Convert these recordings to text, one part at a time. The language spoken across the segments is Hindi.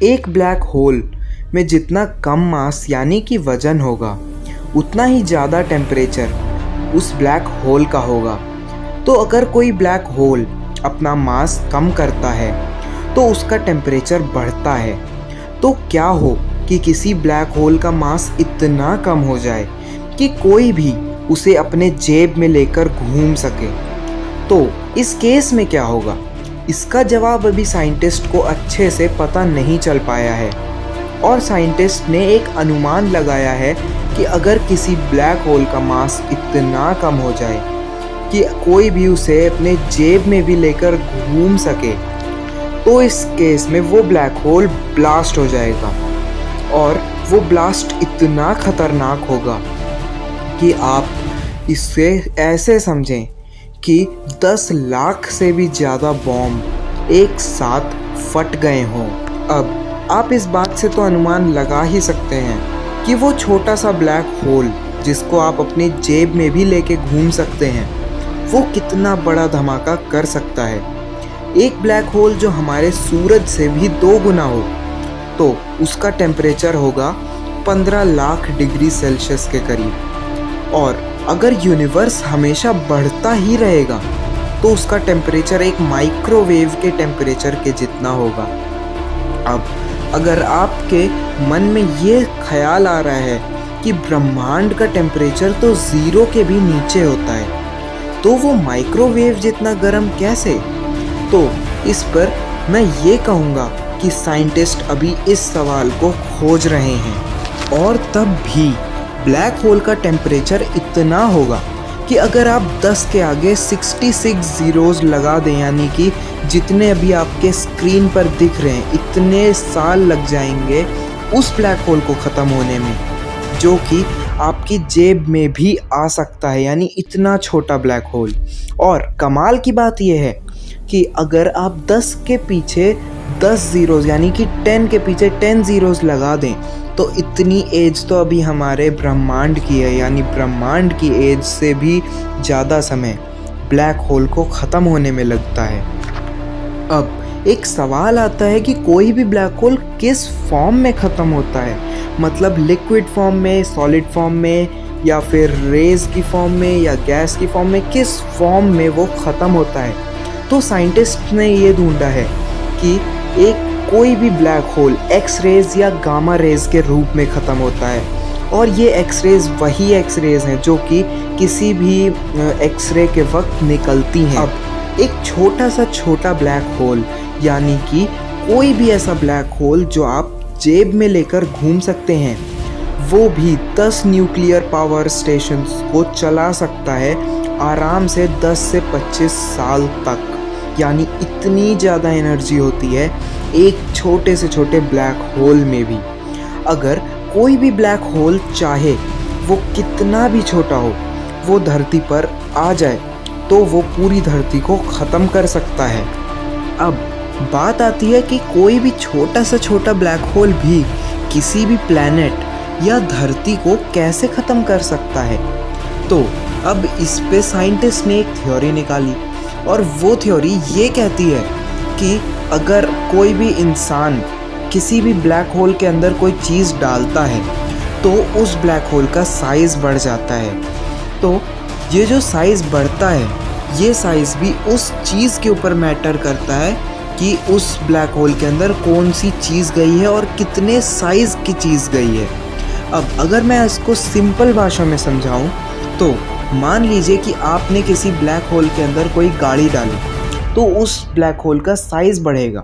एक ब्लैक होल में जितना कम मास यानी कि वजन होगा उतना ही ज़्यादा टेम्परेचर उस ब्लैक होल का होगा। तो अगर कोई ब्लैक होल अपना मास कम करता है तो उसका टेम्परेचर बढ़ता है। तो क्या हो कि किसी ब्लैक होल का मास इतना कम हो जाए कि कोई भी उसे अपने जेब में लेकर घूम सके, तो इस केस में क्या होगा? इसका जवाब अभी साइंटिस्ट को अच्छे से पता नहीं चल पाया है और साइंटिस्ट ने एक अनुमान लगाया है कि अगर किसी ब्लैक होल का मास इतना कम हो जाए कि कोई भी उसे अपने जेब में भी लेकर घूम सके, तो इस केस में वो ब्लैक होल ब्लास्ट हो जाएगा और वो ब्लास्ट इतना खतरनाक होगा कि आप इससे ऐसे समझें कि 10 लाख से भी ज़्यादा बॉम्ब एक साथ फट गए हों। अब आप इस बात से तो अनुमान लगा ही सकते हैं कि वो छोटा सा ब्लैक होल जिसको आप अपनी जेब में भी लेके घूम सकते हैं, वो कितना बड़ा धमाका कर सकता है। एक ब्लैक होल जो हमारे सूरज से भी 2 गुना हो तो उसका टेम्परेचर होगा 15 लाख डिग्री सेल्सियस के करीब, और अगर यूनिवर्स हमेशा बढ़ता ही रहेगा तो उसका टेम्परेचर एक माइक्रोवेव के टेम्परेचर के जितना होगा। अब अगर आपके मन में ये ख्याल आ रहा है कि ब्रह्मांड का टेम्परेचर तो 0 के भी नीचे होता है, तो वो माइक्रोवेव जितना गर्म कैसे? तो इस पर मैं ये कहूँगा कि साइंटिस्ट अभी इस सवाल को खोज रहे हैं। और तब भी ब्लैक होल का टेम्परेचर इतना होगा कि अगर आप 10 के आगे 66 ज़ीरोज़ लगा दें, यानी कि जितने अभी आपके स्क्रीन पर दिख रहे हैं इतने साल लग जाएंगे उस ब्लैक होल को ख़त्म होने में, जो कि आपकी जेब में भी आ सकता है, यानी इतना छोटा ब्लैक होल। और कमाल की बात यह है कि अगर आप 10 के पीछे 10 ज़ीरोज़ यानी कि 10 के पीछे 10 ज़ीरोज़ लगा दें तो इतनी एज तो अभी हमारे ब्रह्मांड की है, यानी ब्रह्मांड की एज से भी ज़्यादा समय ब्लैक होल को ख़त्म होने में लगता है। अब एक सवाल आता है कि कोई भी ब्लैक होल किस फॉर्म में ख़त्म होता है, मतलब लिक्विड फॉर्म में, सॉलिड फॉर्म में, या फिर रेज की फॉर्म में, या गैस की फॉर्म में, किस फॉर्म में वो ख़त्म होता है? तो साइंटिस्ट ने ये ढूंढा है कि कोई भी ब्लैक होल एक्स रेज या गामा रेज के रूप में ख़त्म होता है, और ये एक्स रेज वही एक्स रेज हैं जो कि किसी भी एक्सरे के वक्त निकलती हैं। अब एक छोटा ब्लैक होल यानी कि कोई भी ऐसा ब्लैक होल जो आप जेब में लेकर घूम सकते हैं, वो भी 10 न्यूक्लियर पावर स्टेशंस को चला सकता है आराम से 10 से 25 साल तक, यानी इतनी ज़्यादा एनर्जी होती है एक छोटे से छोटे ब्लैक होल में भी। अगर कोई भी ब्लैक होल चाहे वो कितना भी छोटा हो, वो धरती पर आ जाए तो वो पूरी धरती को ख़त्म कर सकता है। अब बात आती है कि कोई भी छोटा से छोटा ब्लैक होल भी किसी भी प्लैनेट या धरती को कैसे ख़त्म कर सकता है। तो अब इस पे साइंटिस्ट ने एक थ्योरी निकाली, और वो थ्योरी ये कहती है कि अगर कोई भी इंसान किसी भी ब्लैक होल के अंदर कोई चीज़ डालता है तो उस ब्लैक होल का साइज़ बढ़ जाता है। तो ये जो साइज़ बढ़ता है, ये साइज़ भी उस चीज़ के ऊपर मैटर करता है कि उस ब्लैक होल के अंदर कौन सी चीज़ गई है और कितने साइज़ की चीज़ गई है। अब अगर मैं इसको सिंपल भाषा में समझाऊं तो मान लीजिए कि आपने किसी ब्लैक होल के अंदर कोई गाड़ी डाली तो उस ब्लैक होल का साइज़ बढ़ेगा,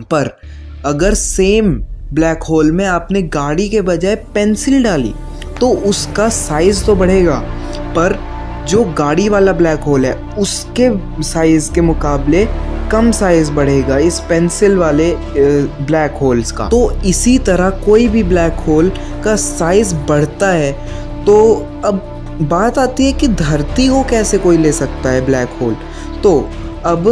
पर अगर सेम ब्लैक होल में आपने गाड़ी के बजाय पेंसिल डाली तो उसका साइज़ तो बढ़ेगा, पर जो गाड़ी वाला ब्लैक होल है उसके साइज़ के मुकाबले कम साइज़ बढ़ेगा इस पेंसिल वाले ब्लैक होल्स का। तो इसी तरह कोई भी ब्लैक होल का साइज़ बढ़ता है। तो अब बात आती है कि धरती को कैसे कोई ले सकता है ब्लैक होल। तो अब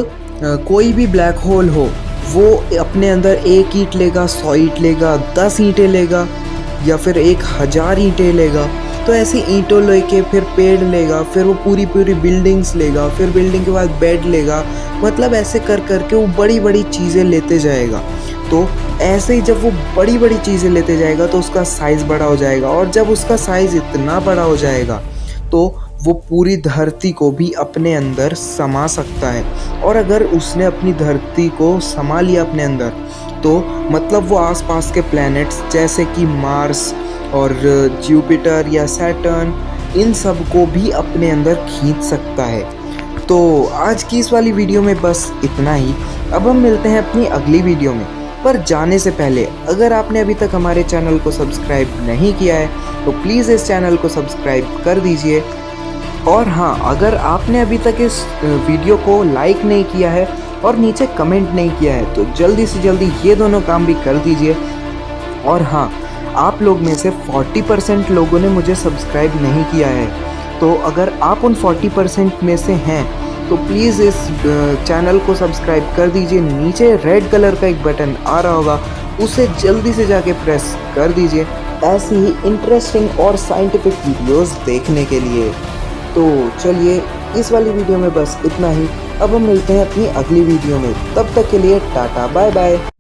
कोई भी ब्लैक होल हो, वो अपने अंदर 1 ईंट लेगा, 100 ईंट लेगा, 10 ईंटें लेगा, या फिर 1000 ईंटें लेगा। तो ऐसे ईंटों लेके फिर पेड़ लेगा, फिर वो पूरी बिल्डिंग्स लेगा, फिर बिल्डिंग के बाद बेड लेगा, मतलब ऐसे कर करके वो बड़ी बड़ी चीज़ें लेते जाएगा। तो ऐसे ही जब वो बड़ी बड़ी चीज़ें लेते जाएगा तो उसका साइज़ बड़ा हो जाएगा, और जब उसका साइज़ इतना बड़ा हो जाएगा तो वो पूरी धरती को भी अपने अंदर समा सकता है। और अगर उसने अपनी धरती को समा लिया अपने अंदर, तो मतलब वो आसपास के प्लैनेट्स जैसे कि मार्स और जुपिटर या सैटर्न, इन सब को भी अपने अंदर खींच सकता है। तो आज की इस वाली वीडियो में बस इतना ही। अब हम मिलते हैं अपनी अगली वीडियो में। पर जाने से पहले अगर आपने अभी तक हमारे चैनल को सब्सक्राइब नहीं किया है तो प्लीज़ इस चैनल को सब्सक्राइब कर दीजिए। और हाँ, अगर आपने अभी तक इस वीडियो को लाइक नहीं किया है और नीचे कमेंट नहीं किया है तो जल्दी से जल्दी ये दोनों काम भी कर दीजिए। और हाँ, आप लोग में से 40% लोगों ने मुझे सब्सक्राइब नहीं किया है, तो अगर आप उन 40% में से हैं तो प्लीज़ इस चैनल को सब्सक्राइब कर दीजिए। नीचे रेड कलर का एक बटन आ रहा होगा, उसे जल्दी से जाके प्रेस कर दीजिए ऐसी ही इंटरेस्टिंग और साइंटिफिक वीडियोस देखने के लिए। तो चलिए, इस वाली वीडियो में बस इतना ही। अब हम मिलते हैं अपनी अगली वीडियो में, तब तक के लिए टाटा बाय बाय।